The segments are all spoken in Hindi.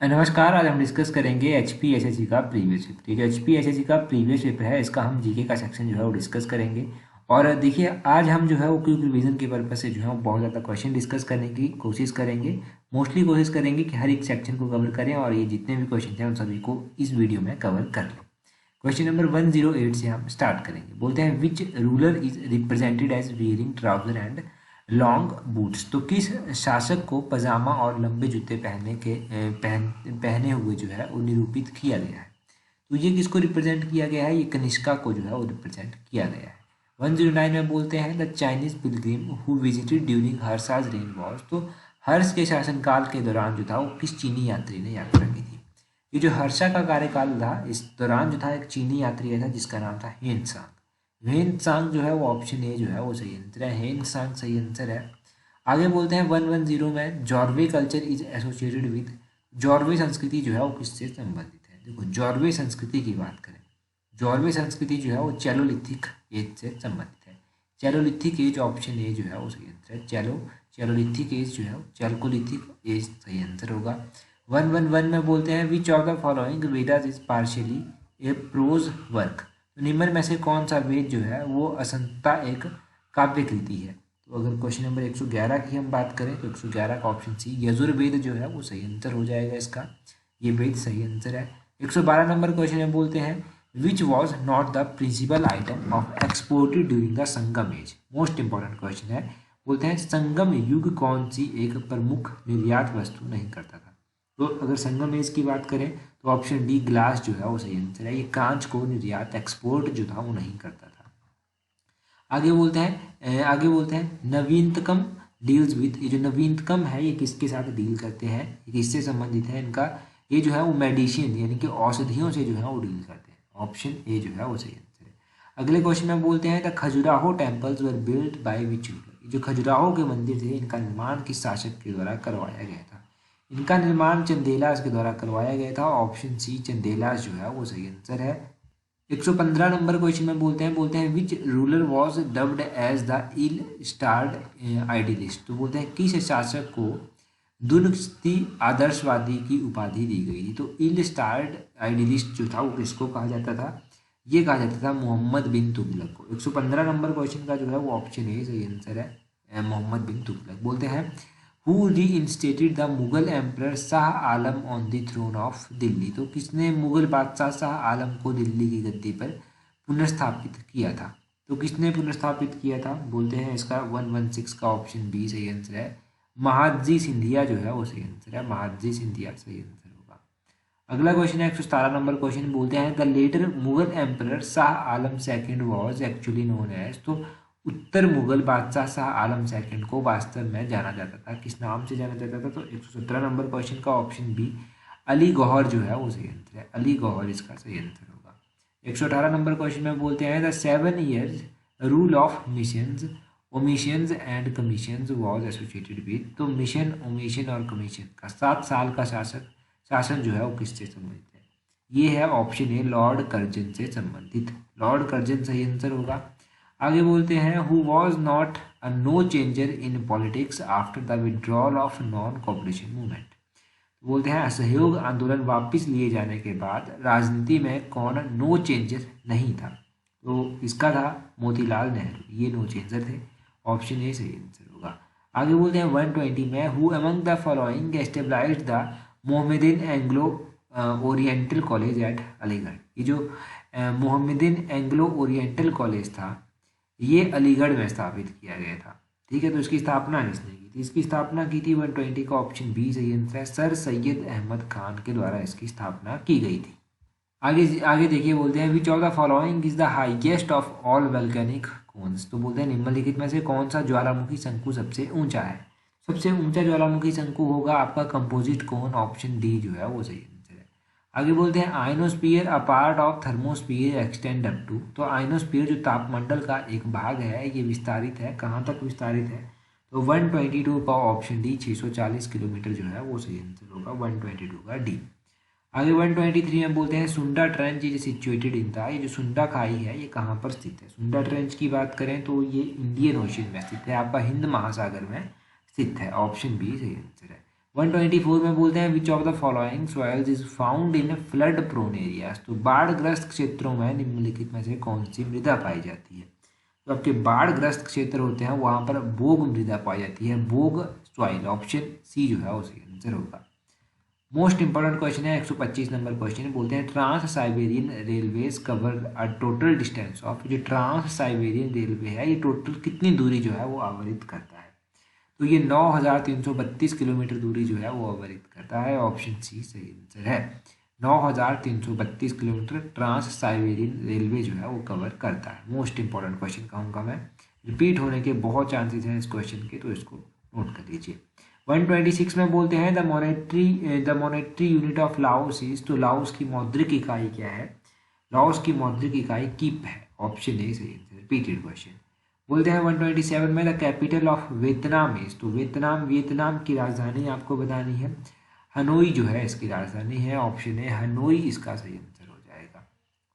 नमस्कार। आज हम डिस्कस करेंगे H P S S C का प्रीवियस पेपर। ठीक है, H P S S C का प्रीवियस पेपर है, इसका हम जीके का सेक्शन जो है वो डिस्कस करेंगे। और देखिए, आज हम जो है वो क्विक रिवीजन के पर्पज से जो है वो बहुत ज़्यादा क्वेश्चन डिस्कस करने की कोशिश करेंगे। मोस्टली कोशिश करेंगे कि हर एक सेक्शन को कवर करें और ये जितने भी क्वेश्चन हैं उन सभी को इस वीडियो में कवर कर लें। क्वेश्चन नंबर 108 से हम स्टार्ट करेंगे। बोलते हैं which ruler is represented as wearing trouser and long boots. तो किस शासक को पजामा और लंबे जूते पहने हुए जो है वो निरूपित किया गया है। तो ये किसको रिप्रेजेंट किया गया है? ये कनिष्का को जो है वो रिप्रेजेंट किया गया है। 109 में बोलते हैं the Chinese pilgrim who visited during Harsha's reign was. तो हर्ष के शासनकाल के दौरान जो था वो किस चीनी यात्री ने यात्रा की थी? ये जो हर्षा का कार्यकाल था, इस दौरान जो था एक चीनी यात्री आया था जिसका नाम था हेन सांग। हेन सांग जो है वो ऑप्शन ए जो है वो सही आंसर है। हेन सांग सही आंसर है। आगे बोलते हैं 110 में Jorwe culture is associated with. Jorwe संस्कृति जो है वो किससे संबंधित है? देखो, जॉर्वे संस्कृति की बात करें, जॉर्वे संस्कृति जो है वो चैलोलिथिक एज से संबंधित है। चैलोलिथिक एज ऑप्शन ए जो है वो सही आंसर है। चैलोलिथिक एज जो है चैलोलिथिक एज सही आंसर होगा। 111 में बोलते हैं which of the following Vedas is partially A prose work. तो निम्न में से कौन सा वेद जो है वो असंता एक काव्य कृति है? तो अगर क्वेश्चन नंबर 111 की हम बात करें तो 111 का ऑप्शन सी यजुर्वेद जो है वो सही आंसर हो जाएगा इसका। ये वेद सही आंसर है। 112 नंबर क्वेश्चन में बोलते हैं which was not the principal item of exported during the Sangam age. Most important question है। बोलते हैं संगम युग कौन सी एक प्रमुख निर्यात वस्तु नहीं करता था? तो अगर संगम एज की बात करें तो ऑप्शन डी ग्लास जो है वो सही आंसर है। ये कांच को निर्यात एक्सपोर्ट जो था वो नहीं करता था। आगे बोलते हैं नवीनतम डील्स विद। ये जो नवीनतम है ये किसके साथ डील करते हैं, ये किससे संबंधित है इनका? ये जो है वो मेडिसिन यानी कि औषधियों से जो है वो डील करते हैं। ऑप्शन ए जो है वो सही आंसर है। अगले क्वेश्चन में बोलते हैं the Khajuraho temples were built by which ruler. जो खजुराहो के मंदिर थे इनका निर्माण किस शासक के द्वारा करवाया गया था? इनका निर्माण चंदेलास के द्वारा करवाया गया था। ऑप्शन सी चंदेलास जो है वो सही आंसर है। 115 नंबर क्वेश्चन में बोलते हैं which ruler was dubbed as the ill starred idealist. तो बोलते हैं किस शासक को दुर्गति आदर्शवादी की उपाधि दी गई थी? तो इल स्टार्ड आइडियलिस्ट जो था वो किसको कहा जाता था? ये कहा जाता था मोहम्मद बिन तुगलक को। 115 नंबर क्वेश्चन का जो है वो ऑप्शन ए सही आंसर है, मोहम्मद बिन तुगलक। बोलते हैं who reinstated the Mughal emperor Shah Alam on the throne of Delhi. तो किसने मुगल बादशाह शाह आलम को दिल्ली की गद्दी पर पुनर्स्थापित किया था? तो किसने पुनर्स्थापित किया था? बोलते हैं इसका 116 का ऑप्शन बी सही आंसर है। महादजी सिंधिया जो है वो सही आंसर है। महादजी सिंधिया सही आंसर होगा। अगला क्वेश्चन है 117 नंबर क्वेश्चन। बोलते हैं the later Mughal emperor Shah Alam second was actually known as. तो उत्तर मुगल बादशाह शाह आलम सेकंड को वास्तव में जाना जाता था, किस नाम से जाना जाता था? तो 117 नंबर क्वेश्चन का ऑप्शन बी अली गौहर जो है वो सही आंसर है। अली गौहर इसका सही आंसर होगा। 118 नंबर क्वेश्चन में बोलते हैं the 7 years rule of missions omissions and commissions was associated with. तो मिशन ओमिशन और कमीशन का 7 साल का शासन जो है वो किससे संबंधित है? ये है ऑप्शन ए लॉर्ड कर्जन से संबंधित। लॉर्ड कर्जन सही आंसर होगा। आगे बोलते हैं who was not a no changer in politics after the withdrawal of non cooperation movement. बोलते हैं असहयोग आंदोलन वापस लिए जाने के बाद राजनीति में कौन नो चेंजर नहीं था? तो इसका था मोतीलाल नेहरू, ये नो चेंजर थे। ऑप्शन ए सही आंसर होगा। आगे बोलते हैं 120 में who among the following established the Mohammedan Anglo Oriental College at Aligarh. ये जो मोहम्मदीन एंग्लो ओरिएंटल कॉलेज था ये अलीगढ़ में स्थापित किया गया था। ठीक है, तो इसकी स्थापना किसने की थी? इसकी स्थापना की थी 120 का ऑप्शन बी सही आंसर है। सर सैयद अहमद खान के द्वारा इसकी स्थापना की गई थी। आगे आगे देखिए, बोलते हैं which of the following is the highest of all volcanic cones. तो बोलते हैं निम्नलिखित में से कौन सा ज्वालामुखी शंकु सबसे ऊंचा है? सबसे ऊंचा ज्वालामुखी शंकु होगा आपका कंपोजिट कोन। ऑप्शन डी जो है वो सही आंसर है। आगे बोलते हैं ionosphere a part of thermosphere extend up to. तो आइनोस्फीयर जो तापमंडल का एक भाग है ये विस्तारित है, कहाँ तक विस्तारित है? तो 122 का ऑप्शन डी 640 किलोमीटर जो है वो सही आंसर होगा। 122 का डी। आगे 123 में बोलते हैं सुंडा trench is situated in the. ये जो सुंडा खाई है ये कहाँ पर स्थित है? सुंडा ट्रेंच की बात करें तो ये इंडियन ओशन में स्थित है, आपका हिंद महासागर में स्थित है। ऑप्शन बी सही आंसर है। 124 में बोलते हैं which of the following soils is found in flood prone areas. तो बाढ़ग्रस्त क्षेत्रों में निम्नलिखित में से कौन सी मृदा पाई जाती है। तो आपके बाढ़ग्रस्त क्षेत्र होते हैं वहां पर बोग मृदा पाई जाती है, बोग सॉइल। ऑप्शन सी जो है वो सही आंसर होगा। मोस्ट इंपॉर्टेंट क्वेश्चन है 125 नंबर क्वेश्चन। बोलते हैं trans Siberian railways cover a total distance of. जो ट्रांस साइबेरियन रेलवे है ये टोटल कितनी दूरी जो है वो आवरित करता है। तो ये 9332 किलोमीटर दूरी जो है वो आवरित करता है। ऑप्शन सी सही आंसर है। 9332 किलोमीटर ट्रांस साइबेरियन रेलवे जो है वो कवर करता है। मोस्ट इंपॉर्टेंट क्वेश्चन कहूँगा मैं, रिपीट होने के बहुत चांसेस हैं इस क्वेश्चन के, तो इसको नोट कर लीजिए। 126 में बोलते हैं the monetary unit of Laos is. तो लाओस की मौद्रिक इकाई क्या है। लाओस की मौद्रिक इकाई कीप है। ऑप्शन ए सही आंसर। Repeated question. बोलते हैं 127 में the capital of Vietnam is. तो वियतनाम की राजधानी आपको बतानी है। हनोई जो है इसकी राजधानी है। ऑप्शन ए हनोई इसका सही आंसर हो जाएगा।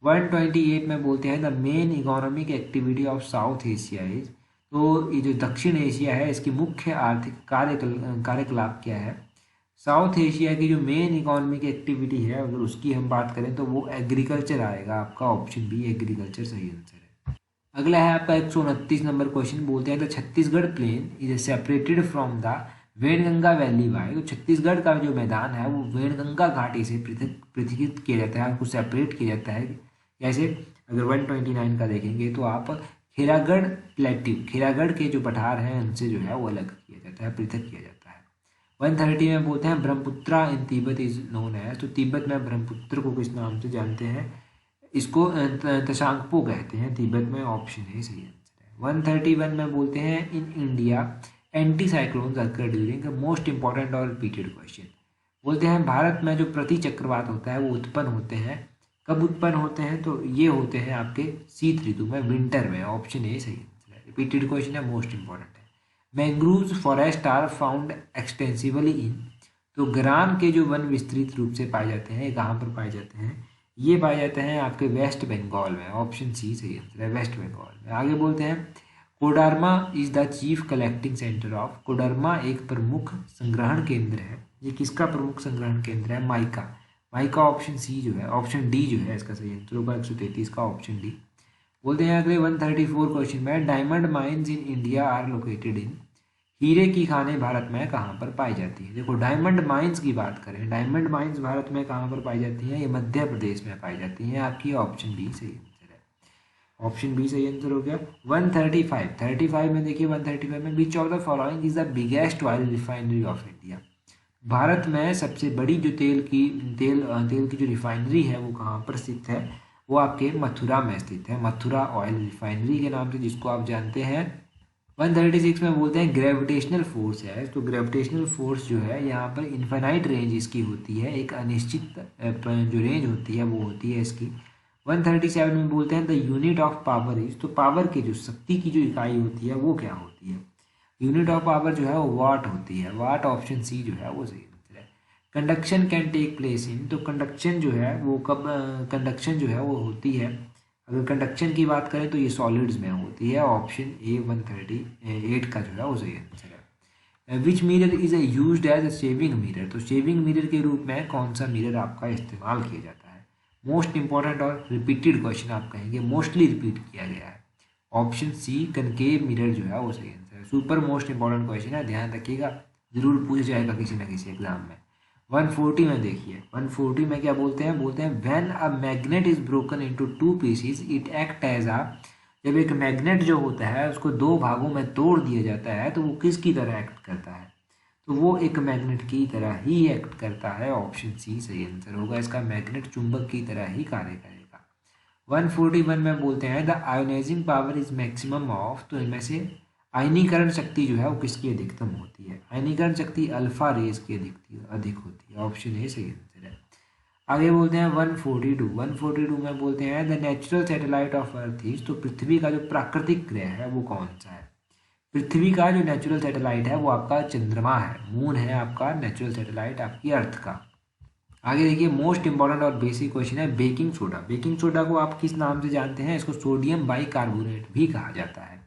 128 में बोलते हैं the main economic activity of south Asia is. तो ये जो दक्षिण एशिया है इसकी मुख्य आर्थिक कार्यकलाप क्या है। साउथ एशिया की जो मेन इकोनॉमिक एक्टिविटी है अगर उसकी हम बात करें तो वो एग्रीकल्चर आएगा। आपका ऑप्शन बी एग्रीकल्चर सही आंसर है। अगला है आपका 129 नंबर क्वेश्चन। बोलते हैं the Chhattisgarh plain is separated from the Wainganga valley by. तो छत्तीसगढ़ का जो मैदान है वो वेणगंगा घाटी से पृथकीकृत किया जाता है, उसको सेपरेट किया जाता है। जैसे अगर 129 का देखेंगे तो आप खेरागढ़ प्लेट्यू, खेरागढ़ के जो पठार हैं उनसे जो है वो अलग किया जाता है, पृथक किया जाता है। 130 में बोलते हैं ब्रह्मपुत्रा इन तिब्बत इज नोन है। तो तिब्बत में ब्रह्मपुत्र को किस नाम से जानते हैं। इसको तशांगपो कहते हैं तिब्बत में। ऑप्शन है सही आंसर है। 131 में बोलते हैं in India anti cyclones occur during. Most important और रिपीटेड क्वेश्चन। बोलते हैं भारत में जो प्रति चक्रवात होता है वो उत्पन्न होते हैं, कब उत्पन्न होते हैं। तो ये होते हैं आपके शीत ऋतु में, विंटर में। ऑप्शन ए सही आंसर है। रिपीटेड क्वेश्चन है, मोस्ट इंपॉर्टेंट है। Mangroves forest are found extensively in. तो ग्राम के जो वन विस्तृत रूप से पाए जाते हैं, ये कहाँ पर पाए जाते हैं। ये पाए जाते हैं आपके वेस्ट बंगाल में। ऑप्शन सी सही आंसर है, वेस्ट बंगाल में। आगे बोलते हैं Koderma is the chief collecting centre of. Koderma एक प्रमुख संग्रहण केंद्र है। ये किसका प्रमुख संग्रहण केंद्र है। माइका। माइका ऑप्शन सी जो है, ऑप्शन डी जो है इसका सही आंसर होगा। 133 का ऑप्शन डी। बोलते हैं अगले 134 क्वेश्चन में diamond mines in India are located in. हीरे की खानें भारत में कहाँ पर पाई जाती है। देखो डायमंड माइंस की बात करें, डायमंड माइंस भारत में कहाँ पर पाई जाती हैं। ये मध्य प्रदेश में पाई जाती हैं। आपकी ऑप्शन बी सही आंसर है। ऑप्शन बी सही आंसर हो गया। 135 में देखिए 135 में विच of the following is the biggest oil refinery of India. Bharat में सबसे बड़ी जो तेल की जो रिफाइनरी है वो कहाँ पर स्थित है। वो आपके मथुरा में स्थित है, मथुरा ऑयल रिफाइनरी के नाम से जिसको आप जानते हैं। 136 में बोलते हैं ग्रेविटेशनल फोर्स है। तो ग्रेविटेशनल फोर्स जो है यहाँ पर इन्फिनाइट रेंज इसकी होती है, एक अनिश्चित जो रेंज होती है वो होती है इसकी। 137 में बोलते हैं the unit of power is. तो पावर की जो शक्ति की जो इकाई होती है वो क्या होती है। यूनिट ऑफ पावर जो है वो वाट होती है, वाट। ऑप्शन सी जो है वो सही आंसर है। Conduction can take place in. तो कंडक्शन जो है वो कब कंडक्शन जो है वो होती है। अगर कंडक्शन की बात करें तो ये सॉलिड्स में होती है। ऑप्शन ए 138 का जो है वो सही आंसर है। Which mirror is used as a shaving mirror. तो शेविंग मिरर के रूप में कौन सा मिरर आपका इस्तेमाल किया जाता है। मोस्ट इंपॉर्टेंट और रिपीटेड क्वेश्चन आप कहेंगे, मोस्टली रिपीट किया गया है। ऑप्शन सी कनकेव मिरर जो है वो सही आंसर है। सुपर मोस्ट इंपॉर्टेंट क्वेश्चन है, ध्यान रखिएगा, जरूर पूछ जाएगा किसी ना किसी एग्जाम में। 140 में देखिए 140 में क्या बोलते हैं। बोलते हैं when a magnet is broken into 2 pieces it act as a. जब एक मैग्नेट जो होता है उसको 2 भागों में तोड़ दिया जाता है तो वो किसकी तरह एक्ट करता है। तो वो एक मैग्नेट की तरह ही एक्ट करता है। ऑप्शन सी सही आंसर होगा इसका। मैग्नेट चुंबक की तरह ही कार्य करेगा। 141 में बोलते हैं the ionising power is maximum of. तो इनमें से आयनीकरण शक्ति जो है वो किसकी अधिकतम होती है। आयनीकरण शक्ति अल्फा रेज की अधिक होती है। ऑप्शन ए सही आंसर है। आगे बोलते हैं 142 में बोलते हैं the natural satellite of earth is. तो पृथ्वी का जो प्राकृतिक ग्रह है वो कौन सा है। पृथ्वी का जो नेचुरल सैटेलाइट है वो आपका चंद्रमा है, मून है आपका नेचुरल सैटेलाइट आपकी अर्थ का। आगे देखिए मोस्ट इंपॉर्टेंट और बेसिक क्वेश्चन है बेकिंग सोडा। बेकिंग सोडा को आप किस नाम से जानते हैं। इसको सोडियम बाइकार्बोनेट भी कहा जाता है।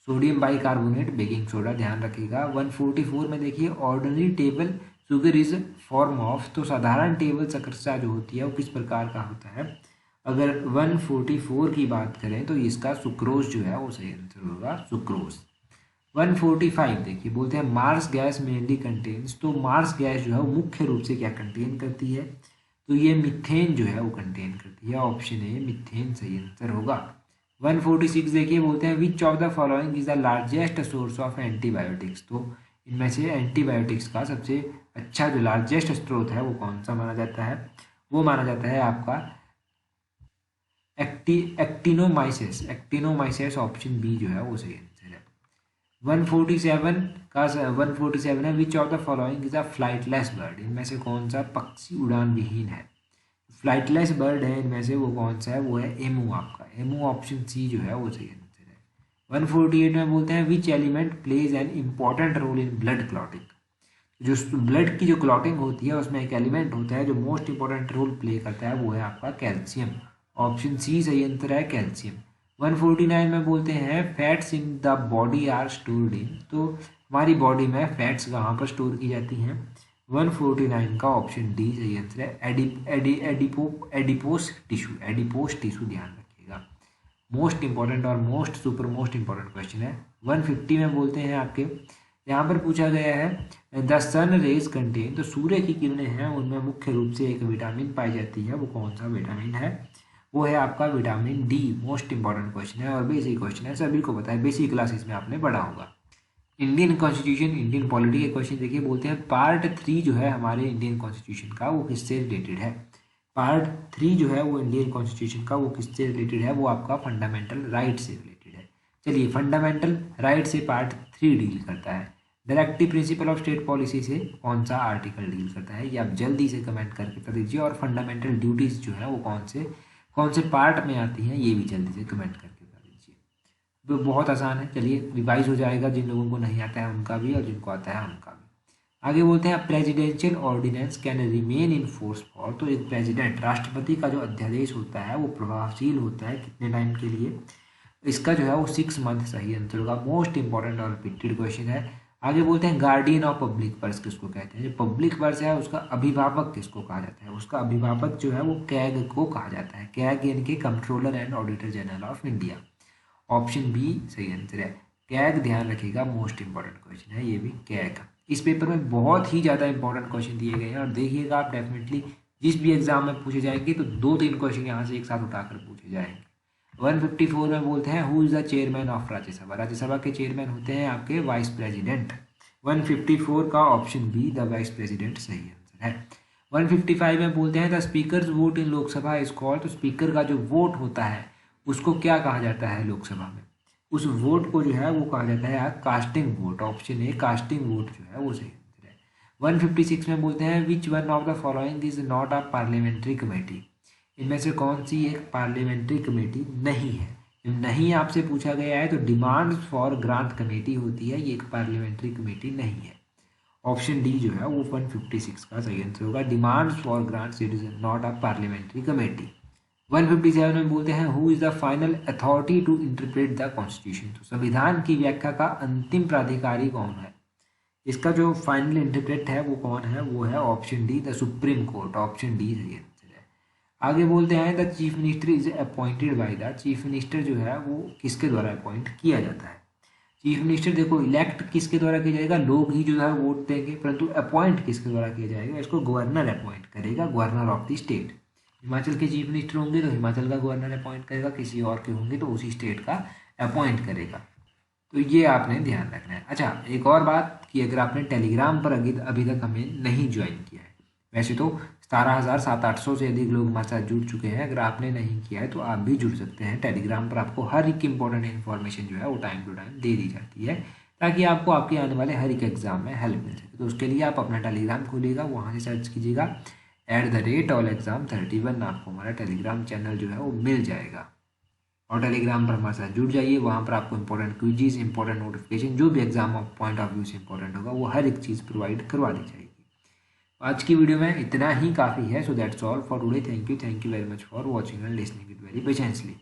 सोडियम बाइकार्बोनेट बेकिंग सोडा, ध्यान रखिएगा। 144 में देखिए ordinary table sugar is form of, तो साधारण टेबल शर्करा जो होती है वो किस प्रकार का होता है। अगर 144 की बात करें तो इसका सुक्रोज जो है वो सही आंसर होगा, सुक्रोज। 145 देखिए, बोलते हैं मार्स गैस मेनली कंटेन्स, तो मार्स गैस जो है वो मुख्य रूप से क्या कंटेन करती है, तो ये मीथेन जो है वो कंटेन करती है, ऑप्शन ए मीथेन सही आंसर होगा। 146 देखिए, बोलते हैं which of the following is the largest source of antibiotics, तो इनमें से एंटीबायोटिक्स का सबसे अच्छा जो लार्जेस्ट स्रोत है वो कौन सा माना जाता है, वो माना जाता है आपका एक्टिनोमाइसिस, एक्टिनोमाइसिस ऑप्शन बी जो है वो सही आंसर है। 147 का 147 है विच of the following is a flightless bird, इनमें से कौन सा पक्षी उड़ान विहीन है, फ्लाइटलेस बर्ड है इनमें से वो कौन सा है, वो है एमू, आपका एमू ऑप्शन सी जो है वो सही आंसर है। 148 में बोलते हैं which element plays an important role in blood clotting, जो ब्लड की जो क्लॉटिंग होती है उसमें एक एलिमेंट होता है जो मोस्ट इंपॉर्टेंट रोल प्ले करता है, वो है आपका कैल्शियम, ऑप्शन सी सही आंसर है कैल्शियम। 149 में बोलते हैं fats in the body are stored in, तो हमारी बॉडी में फैट्स कहाँ पर स्टोर की जाती हैं, 149 का ऑप्शन डी सही आंसर है, एडिपोस टिश्यू, एडिपोस टिश्यू, ध्यान रखिएगा। मोस्ट इंपॉर्टेंट और most super most important question है। 150 में बोलते हैं आपके, यहाँ पर पूछा गया है द सन रेज कंटेन, तो सूर्य की किरणें हैं उनमें मुख्य रूप से एक विटामिन पाई जाती है, वो कौन सा विटामिन है, वो है आपका vitamin D. Most important question है और बेसिक क्वेश्चन है, सभी को पता है, बेसिक क्लासेस में आपने पढ़ा होगा। इंडियन कॉन्स्टिट्यूशन, इंडियन पॉलिटी के क्वेश्चन देखिए, बोलते हैं पार्ट 3 जो है हमारे इंडियन कॉन्स्टिट्यूशन का वो किससे रिलेटेड है, पार्ट 3 जो है वो इंडियन कॉन्स्टिट्यूशन का वो किससे रिलेटेड है, वो आपका फंडामेंटल राइट से रिलेटेड है। चलिए, फंडामेंटल राइट से पार्ट 3 डील करता है। Directive principle of state policy से कौन सा आर्टिकल डील करता है, ये आप जल्दी से कमेंट करके बता दीजिए। और फंडामेंटल ड्यूटीज जो है वो कौन से पार्ट में आती हैं, ये भी जल्दी से कमेंट करके बता दीजिए। तो बहुत आसान है, चलिए रिवाइज हो जाएगा, जिन लोगों को नहीं आता है उनका भी और जिनको आता है उनका भी। आगे बोलते हैं presidential ordinance can remain in force for, तो एक प्रेसिडेंट राष्ट्रपति का जो अध्यादेश होता है वो प्रभावशील होता है कितने टाइम के लिए, इसका जो है वो 6 मंथ सही आंसर होगा। मोस्ट इंपॉर्टेंट और रिपीटेड क्वेश्चन है। आगे बोलते हैं गार्डियन ऑफ पब्लिक पर्स किसको कहते हैं, जो पब्लिक पर्स है उसका अभिभावक किसको कहा जाता है, उसका अभिभावक जो है वो कैग को कहा जाता है, कैग यानी कि controller and auditor general of India, option B सही आंसर है कैग, ध्यान रखिएगा। मोस्ट इंपॉर्टेंट क्वेश्चन है ये भी, कैग। इस पेपर में बहुत ही ज़्यादा इंपॉर्टेंट क्वेश्चन दिए गए हैं और देखिएगा आप डेफिनेटली जिस भी एग्जाम में पूछे जाएंगे तो 2-3 क्वेश्चन यहाँ से एक साथ उठाकर पूछे जाएंगे। 154 में बोलते हैं who is the chairman of Rajya Sabha, Rajya Sabha के चेयरमैन होते हैं आपके वाइस प्रेसिडेंट। 154 का option be the vice president सही आंसर है। 155 में बोलते हैं the speakers vote in Lok Sabha is called, तो स्पीकर का जो वोट होता है उसको क्या कहा जाता है लोकसभा में, उस वोट को जो है वो कहा जाता है casting vote, option A casting vote जो है वो सही आंसर है। 156 में बोलते हैं which one of the following is not a parliamentary committee, इनमें से कौन सी एक पार्लियामेंट्री कमेटी नहीं है, नहीं आपसे पूछा गया है तो डिमांड्स फॉर ग्रांट कमेटी होती है, ये एक पार्लियामेंट्री कमेटी नहीं है, ऑप्शन डी जो है वो 156 का सही आंसर होगा, demands for grants it is not a parliamentary committee. 157 में बोलते हैं who is the final authority to interpret the constitution, तो संविधान की व्याख्या का अंतिम प्राधिकारी कौन है, इसका जो फाइनल इंटरप्रेट है वो कौन है, वो है option D the supreme court, option D सही आंसर है। आगे बोलते हैं the chief minister is appointed by the, chief minister जो है वो किसके द्वारा अपॉइंट किया जाता है, चीफ मिनिस्टर देखो इलेक्ट किसके द्वारा किया जाएगा, लोग ही जो है वोट देंगे, परंतु अपॉइंट किसके द्वारा किया जाएगा, इसको गवर्नर अपॉइंट करेगा, governor of the state. Himachal के चीफ मिनिस्टर होंगे तो हिमाचल का गवर्नर अपॉइंट करेगा, किसी और के होंगे तो उसी स्टेट का अपॉइंट करेगा, तो ये आपने ध्यान रखना है। अच्छा, एक और बात कि अगर आपने टेलीग्राम पर अभी तक हमें नहीं ज्वाइन किया है, वैसे तो 17,700 से अधिक लोग हमारे साथ जुड़ चुके हैं, अगर आपने नहीं किया है तो आप भी जुड़ सकते हैं। टेलीग्राम पर आपको हर एक इंपॉर्टेंट इन्फॉर्मेशन जो है वो टाइम टू टाइम दे दी जाती है, ताकि आपको आपके आने वाले हर एक एग्जाम में हेल्प मिल सके। तो उसके लिए आप अपना टेलीग्राम खोलिएगा, वहाँ से सर्च कीजिएगा @allexam31, आपको हमारा टेलीग्राम चैनल जो है वो मिल जाएगा और टेलीग्राम पर हमारे साथ जुड़ जाइए। वहाँ पर आपको इंपॉर्टेंट क्विज़, इंपॉर्टेंट नोटिफिकेशन, जो भी exam of point of view से इंपॉर्टेंट होगा वो हर एक चीज़ प्रोवाइड करवा दी जाएगी। आज की वीडियो में इतना ही काफ़ी है। So that's all for today. Thank you very much for watching and listening it very patiently.